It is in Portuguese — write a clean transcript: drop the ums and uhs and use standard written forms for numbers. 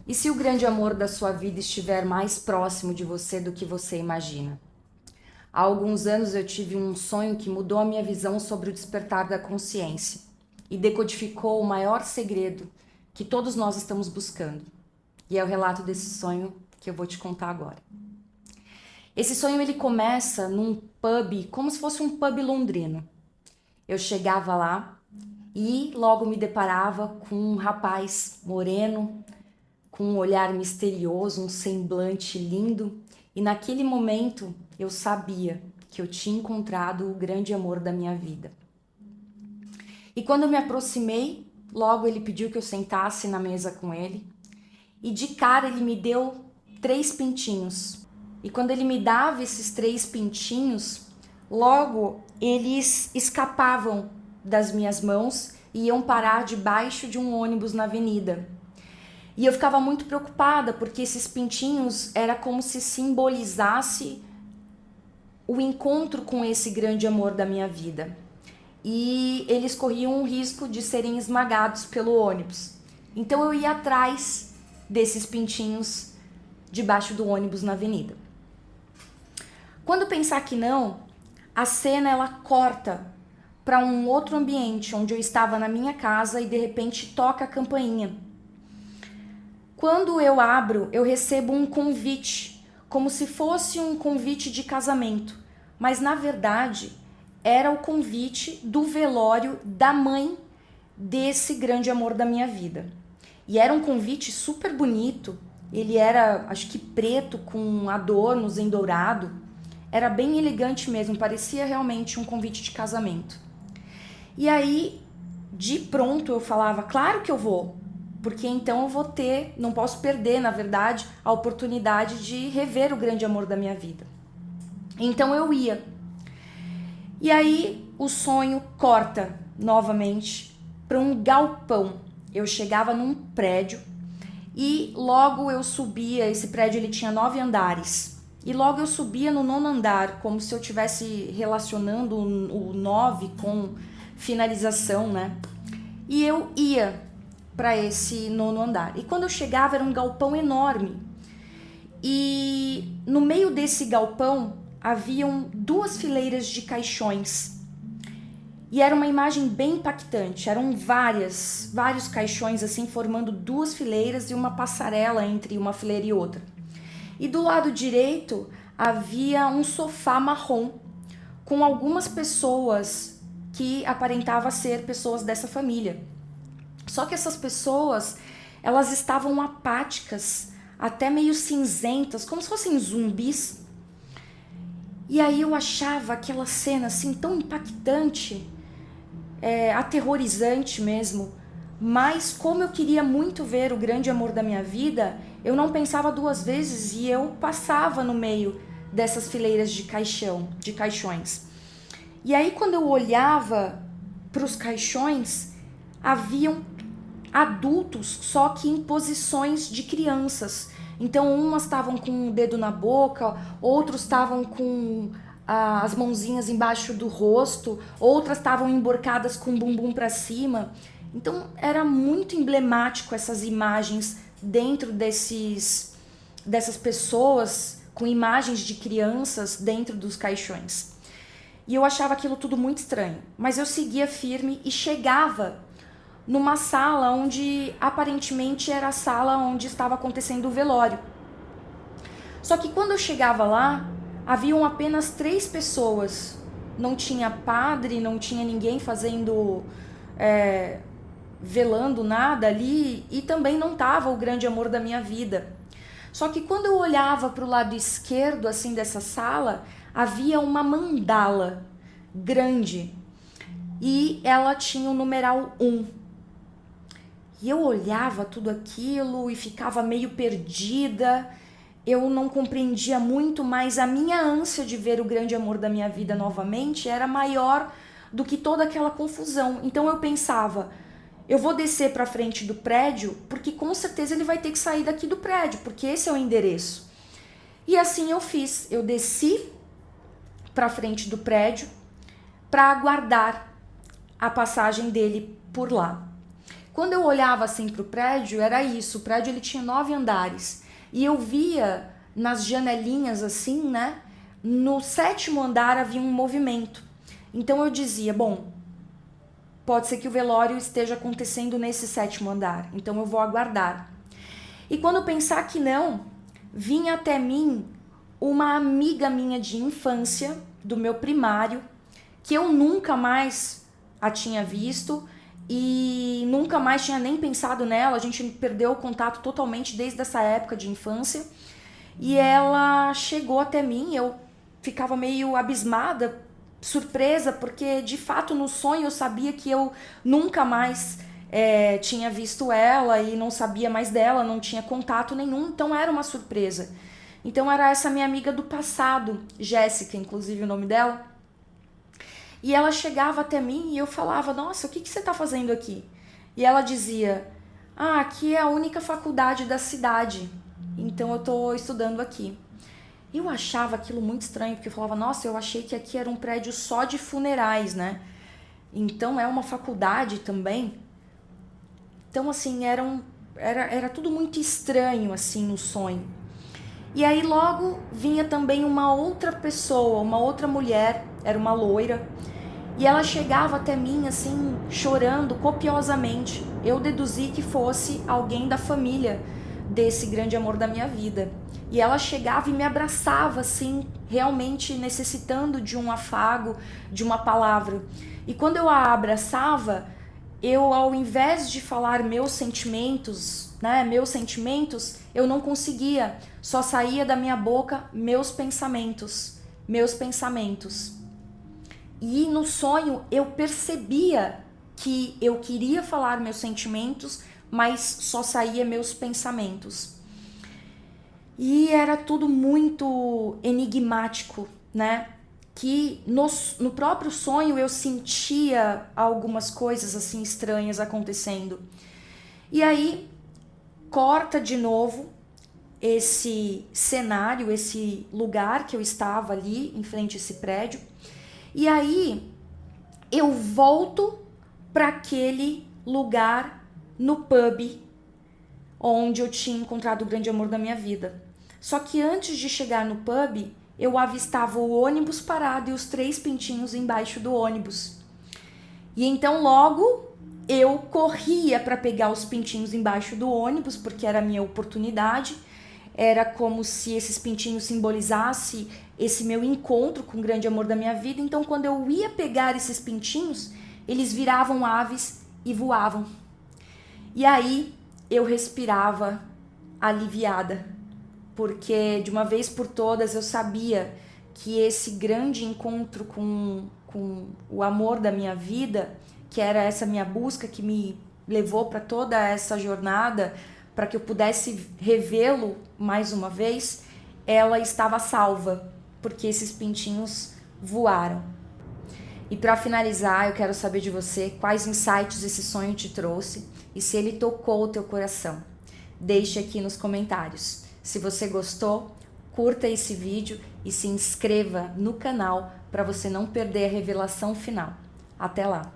E se o grande amor da sua vida estiver mais próximo de você do que você imagina? Há alguns anos eu tive um sonho que mudou a minha visão sobre o despertar da consciência e decodificou o maior segredo que todos nós estamos buscando. E é o relato desse sonho que eu vou te contar agora. Esse sonho ele começa num pub, como se fosse um pub londrino. Eu chegava lá e logo me deparava com um rapaz moreno, com um olhar misterioso, um semblante lindo, e naquele momento eu sabia que eu tinha encontrado o grande amor da minha vida. E quando eu me aproximei, logo ele pediu que eu sentasse na mesa com ele, e de cara ele me deu 3 pintinhos. E quando ele me dava esses 3 pintinhos, logo eles escapavam das minhas mãos e iam parar debaixo de um ônibus na avenida. E eu ficava muito preocupada, porque esses pintinhos era como se simbolizasse o encontro com esse grande amor da minha vida. E eles corriam o risco de serem esmagados pelo ônibus. Então eu ia atrás desses pintinhos debaixo do ônibus na avenida. Quando pensar que não, a cena ela corta para um outro ambiente, onde eu estava na minha casa e de repente toca a campainha. Quando eu abro, eu recebo um convite, como se fosse um convite de casamento, mas na verdade era o convite do velório da mãe desse grande amor da minha vida. E era um convite super bonito, ele era, acho que preto, com adornos em dourado, era bem elegante mesmo, parecia realmente um convite de casamento. E aí, de pronto, eu falava, claro que eu vou, porque então eu vou ter, não posso perder, na verdade, a oportunidade de rever o grande amor da minha vida. Então eu ia. E aí o sonho corta novamente para um galpão. Eu chegava num prédio e logo eu subia, esse prédio ele tinha 9 andares. E logo eu subia no 9º andar, como se eu estivesse relacionando o 9 com finalização, né? E eu ia para esse 9º andar. E quando eu chegava era um galpão enorme. E no meio desse galpão haviam 2 fileiras de caixões. E era uma imagem bem impactante. Eram vários caixões assim formando 2 fileiras e uma passarela entre uma fileira e outra. E do lado direito havia um sofá marrom com algumas pessoas que aparentavam ser pessoas dessa família. Só que essas pessoas, elas estavam apáticas, até meio cinzentas, como se fossem zumbis. E aí eu achava aquela cena assim tão impactante, aterrorizante mesmo. Mas como eu queria muito ver o grande amor da minha vida, eu não pensava 2 vezes e eu passava no meio dessas fileiras de caixões. E aí quando eu olhava para os caixões, haviam adultos, só que em posições de crianças. Então umas estavam com o dedo na boca, outros estavam com as mãozinhas embaixo do rosto, outras estavam emborcadas com o bumbum para cima. Então era muito emblemático essas imagens dentro dessas pessoas com imagens de crianças dentro dos caixões. E eu achava aquilo tudo muito estranho, mas eu seguia firme e chegava numa sala onde aparentemente era a sala onde estava acontecendo o velório. Só que quando eu chegava lá, haviam apenas 3 pessoas. Não tinha padre, não tinha ninguém fazendo, velando nada ali, e também não estava o grande amor da minha vida. Só que quando eu olhava para o lado esquerdo assim dessa sala, havia uma mandala grande e ela tinha o numeral 1. E eu olhava tudo aquilo e ficava meio perdida. Eu não compreendia muito, mas a minha ânsia de ver o grande amor da minha vida novamente era maior do que toda aquela confusão. Então eu pensava, eu vou descer para frente do prédio, porque com certeza ele vai ter que sair daqui do prédio, porque esse é o endereço. E assim eu fiz. Eu desci para frente do prédio para aguardar a passagem dele por lá. Quando eu olhava assim pro prédio, era isso, o prédio ele tinha 9 andares, e eu via nas janelinhas assim, né, no 7º andar havia um movimento. Então eu dizia, bom, pode ser que o velório esteja acontecendo nesse 7º andar, então eu vou aguardar. E quando pensar que não, vinha até mim uma amiga minha de infância, do meu primário, que eu nunca mais a tinha visto e nunca mais tinha nem pensado nela. A gente perdeu o contato totalmente desde essa época de infância. E ela chegou até mim, eu ficava meio abismada, surpresa, porque de fato no sonho eu sabia que eu nunca mais tinha visto ela e não sabia mais dela, não tinha contato nenhum, então era uma surpresa. Então era essa minha amiga do passado, Jéssica, inclusive o nome dela. E ela chegava até mim e eu falava, nossa, o que você tá fazendo aqui? E ela dizia, aqui é a única faculdade da cidade, então eu tô estudando aqui. Eu achava aquilo muito estranho, porque eu falava, nossa, eu achei que aqui era um prédio só de funerais, né? Então é uma faculdade também. Então, assim, era tudo muito estranho, assim, no sonho. E aí logo vinha também uma outra pessoa, uma outra mulher, era uma loira, e ela chegava até mim assim, chorando copiosamente. Eu deduzi que fosse alguém da família desse grande amor da minha vida. E ela chegava e me abraçava assim, realmente necessitando de um afago, de uma palavra. E quando eu a abraçava, eu, ao invés de falar meus sentimentos, eu não conseguia, só saía da minha boca meus pensamentos. E no sonho eu percebia que eu queria falar meus sentimentos, mas só saía meus pensamentos. E era tudo muito enigmático, né? Que no próprio sonho eu sentia algumas coisas assim estranhas acontecendo. E aí corta de novo esse cenário, esse lugar que eu estava ali em frente a esse prédio. E aí eu volto para aquele lugar no pub onde eu tinha encontrado o grande amor da minha vida. Só que antes de chegar no pub, eu avistava o ônibus parado e os 3 pintinhos embaixo do ônibus. E então logo eu corria para pegar os pintinhos embaixo do ônibus, porque era a minha oportunidade. Era como se esses pintinhos simbolizassem esse meu encontro com o grande amor da minha vida. Então quando eu ia pegar esses pintinhos, eles viravam aves e voavam. E aí eu respirava aliviada, porque de uma vez por todas eu sabia que esse grande encontro com o amor da minha vida, que era essa minha busca que me levou para toda essa jornada, para que eu pudesse revê-lo mais uma vez, ela estava salva, porque esses pintinhos voaram. E para finalizar, eu quero saber de você quais insights esse sonho te trouxe e se ele tocou o teu coração. Deixe aqui nos comentários. Se você gostou, curta esse vídeo e se inscreva no canal para você não perder a revelação final. Até lá!